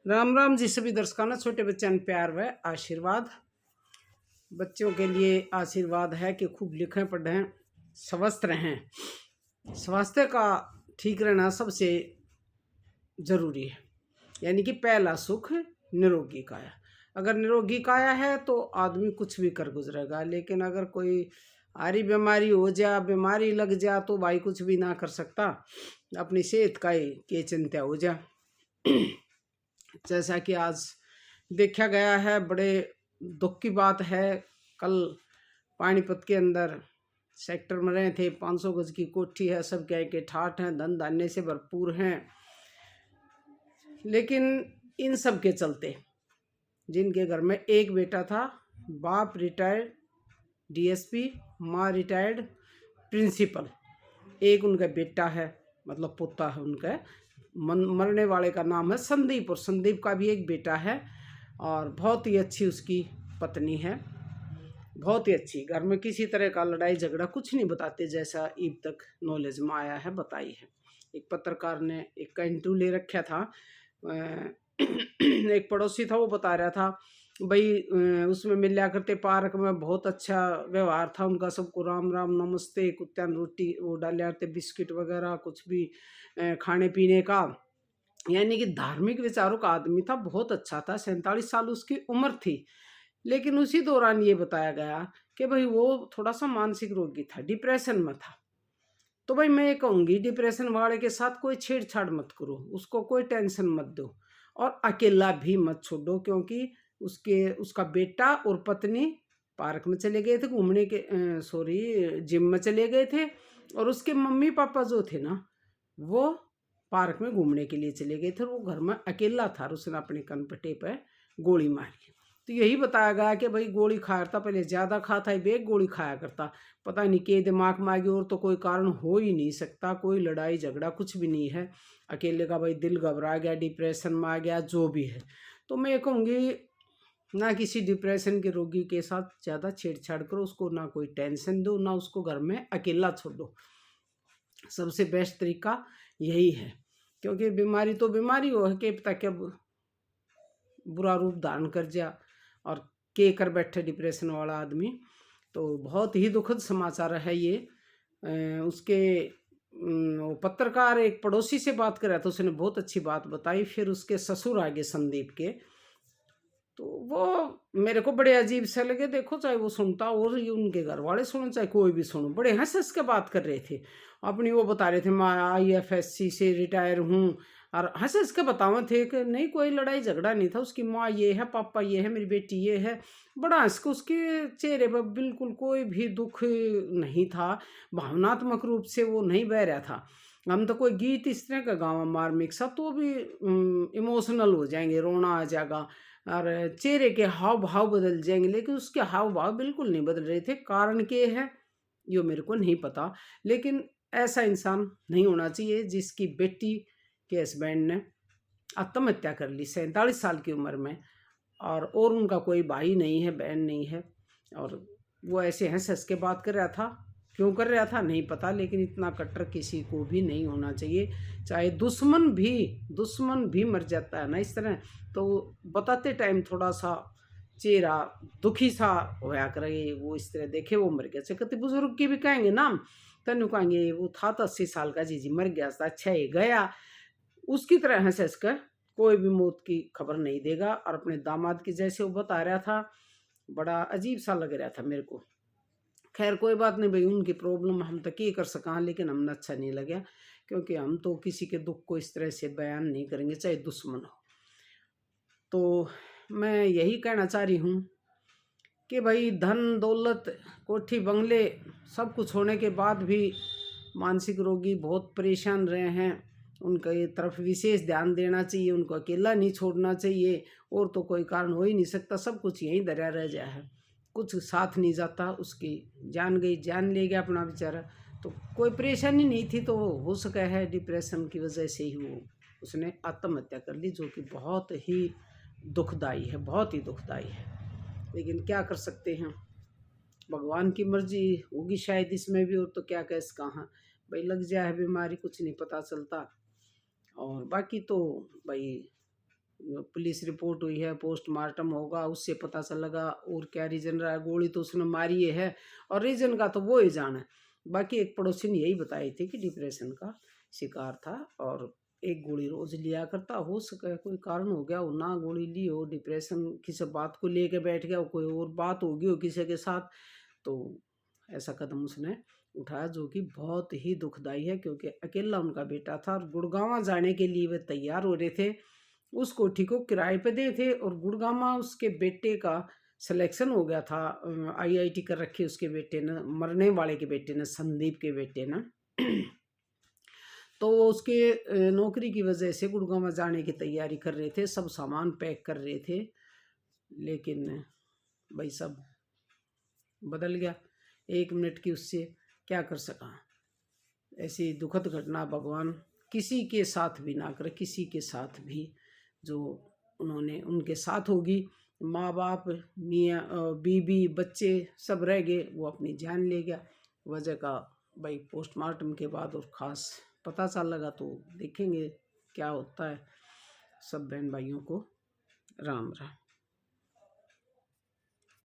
राम राम जी सभी दर्शकों ने छोटे बच्चों ने प्यार व आशीर्वाद। बच्चों के लिए आशीर्वाद है कि खूब लिखें पढ़ें स्वस्थ रहें। स्वास्थ्य का ठीक रहना सबसे जरूरी है, यानी कि पहला सुख निरोगी काया। अगर निरोगी काया है तो आदमी कुछ भी कर गुजरेगा, लेकिन अगर कोई आरी बीमारी हो जा, बीमारी लग जा तो भाई कुछ भी ना कर सकता, अपनी सेहत का ही के चिंता हो जा। जैसा कि आज देखा गया है, बड़े दुख की बात है। कल पानीपत के अंदर सेक्टर में रहे थे, 500 गज की कोठी है, सब कह के ठाठ हैं, धन धान्य से भरपूर हैं, लेकिन इन सब के चलते जिनके घर में एक बेटा था, बाप रिटायर्ड डीएसपी, माँ रिटायर्ड प्रिंसिपल, एक उनका बेटा है, मतलब पोता है उनका। मरने वाले का नाम है संदीप, और संदीप का भी एक बेटा है और बहुत ही अच्छी उसकी पत्नी है, बहुत ही अच्छी। घर में किसी तरह का लड़ाई झगड़ा कुछ नहीं बताते, जैसा अब तक नॉलेज में आया है, बताई है। एक पत्रकार ने एक का इंटरव्यू ले रखा था, एक पड़ोसी था, वो बता रहा था भाई उसमें मिला करते पार्क में, बहुत अच्छा व्यवहार था उनका, सबको राम राम नमस्ते, कुत्ता रोटी वो डाले करते, बिस्किट वगैरह कुछ भी खाने पीने का, यानी कि धार्मिक विचारों का आदमी था, बहुत अच्छा था। 47 साल उसकी उम्र थी। लेकिन उसी दौरान ये बताया गया कि भाई वो थोड़ा सा मानसिक रोगी था, डिप्रेशन में था। तो भाई मैं ये कहूँगी, डिप्रेशन वाले के साथ कोई छेड़छाड़ मत करो, उसको कोई टेंशन मत दो, और अकेला भी मत छोड़ो, क्योंकि उसका बेटा और पत्नी पार्क में चले गए थे घूमने के, जिम में चले गए थे, और उसके मम्मी पापा जो थे ना, वो पार्क में घूमने के लिए चले गए थे, और वो घर में अकेला था, और उसने अपने कनपटे पे गोली मारी। तो यही बताया गया कि भाई गोली खाया करता, पहले ज़्यादा खाता है, बेग गोली खाया करता, पता नहीं के दिमाग में आ गई, और तो कोई कारण हो ही नहीं सकता, कोई लड़ाई झगड़ा कुछ भी नहीं है, अकेले का भाई दिल घबरा गया, डिप्रेशन में आ गया, जो भी है। तो मैं ये कहूँगी, ना किसी डिप्रेशन के रोगी के साथ ज़्यादा छेड़छाड़ करो, उसको ना कोई टेंशन दो, ना उसको घर में अकेला छोड़ो। सबसे बेस्ट तरीका यही है, क्योंकि बीमारी तो बीमारी हो है कि पता कब बुरा रूप धारण कर जा और के कर बैठे डिप्रेशन वाला आदमी। तो बहुत ही दुखद समाचार है ये। उसके वो पत्रकार एक पड़ोसी से बात कर रहा था, उसने बहुत अच्छी बात बताई। फिर उसके ससुर आगे संदीप के, तो वो मेरे को बड़े अजीब से लगे। देखो, चाहे वो सुनता और ये उनके घर वाले सुनो, चाहे कोई भी सुनो, बड़े हंस हंस के बात कर रहे थे अपनी। वो बता रहे थे मैं IFSC से रिटायर हूँ, और हंस हंस के बतावे थे कि नहीं कोई लड़ाई झगड़ा नहीं था, उसकी माँ ये है, पापा ये है, मेरी बेटी ये है। बड़ा हंस के उसके चेहरे पर बिल्कुल कोई भी दुख नहीं था, भावनात्मक रूप से वो नहीं बह रहा था। हम तो कोई गीत इस तरह का गाँव मार्मिक सा तो भी इमोशनल हो जाएंगे, रोना आ जाएगा, और चेहरे के हाव भाव बदल जाएंगे, लेकिन उसके हाव भाव बिल्कुल नहीं बदल रहे थे। कारण क्या है ये मेरे को नहीं पता, लेकिन ऐसा इंसान नहीं होना चाहिए जिसकी बेटी के हस्बैंड ने आत्महत्या कर ली 47 साल की उम्र में, और उनका कोई भाई नहीं है, बहन नहीं है, और वो ऐसे हंस हंस के बात कर रहा था। क्यों कर रहा था नहीं पता, लेकिन इतना कट्टर किसी को भी नहीं होना चाहिए। चाहे दुश्मन भी मर जाता है ना इस तरह, तो बताते टाइम थोड़ा सा चेहरा दुखी सा होया करे, वो इस तरह देखे वो मर गया। कति बुजुर्ग की भी कहेंगे नाम, तनु कहेंगे वो था तो 80 साल का, जी मर गया था, अच्छा ही गया, उसकी तरह हंस हंस कर कोई भी मौत की खबर नहीं देगा। और अपने दामाद की जैसे वो बता रहा था, बड़ा अजीब सा लग रहा था मेरे को। खैर कोई बात नहीं भाई, उनकी प्रॉब्लम हम तक ये कर सका, लेकिन हमने अच्छा नहीं लगा, क्योंकि हम तो किसी के दुख को इस तरह से बयान नहीं करेंगे, चाहे दुश्मन हो। तो मैं यही कहना चाह रही हूँ कि भाई धन दौलत कोठी बंगले सब कुछ होने के बाद भी मानसिक रोगी बहुत परेशान रहे हैं, उनके तरफ विशेष ध्यान देना चाहिए, उनको अकेला नहीं छोड़ना चाहिए। और तो कोई कारण हो ही नहीं सकता, सब कुछ यहीं धरा रह जाए है, कुछ साथ नहीं जाता, उसकी जान गई, जान ले गया अपना बेचारा। तो कोई परेशानी नहीं थी, तो हो सका है डिप्रेशन की वजह से ही वो उसने आत्महत्या कर ली, जो कि बहुत ही दुखदाई है, बहुत ही दुखदाई है। लेकिन क्या कर सकते हैं, भगवान की मर्जी होगी शायद इसमें भी, और तो क्या कैसे कहाँ भाई लग जाए बीमारी, कुछ नहीं पता चलता। और बाकी तो भाई पुलिस रिपोर्ट हुई है, पोस्टमार्टम होगा, उससे पता चलेगा और क्या रीजन रहा है। गोली तो उसने मारी है और रीजन का तो वो ही जाने। बाकी एक पड़ोसी ने यही बताई थी कि डिप्रेशन का शिकार था और एक गोली रोज लिया करता। हो सके कोई कारण हो गया हो, ना गोली ली हो, डिप्रेशन किसी बात को लेके बैठ गया हो, कोई और बात होगी हो किसी के साथ, तो ऐसा कदम उसने उठाया जो कि बहुत ही दुखदाई है। क्योंकि अकेला उनका बेटा था और गुड़गांव जाने के लिए वे तैयार हो रहे थे। उस कोठी को किराए पे दे थे और गुड़गांव उसके बेटे का सिलेक्शन हो गया था। आईआईटी कर रखी उसके बेटे ने, मरने वाले के बेटे ने, संदीप के बेटे ने। तो वो उसके नौकरी की वजह से गुड़गांव जाने की तैयारी कर रहे थे, सब सामान पैक कर रहे थे, लेकिन भाई सब बदल गया 1 मिनट की उससे क्या कर सका। ऐसी दुखद घटना भगवान किसी के साथ भी ना करे, किसी के साथ भी जो उन्होंने उनके साथ होगी। माँ बाप, मियाँ, बीबी, बच्चे सब रह गए, वो अपनी जान ले गया। वजह का भाई पोस्टमार्टम के बाद और ख़ास पता चल लगा, तो देखेंगे क्या होता है। सब बहन भाइयों को राम राम।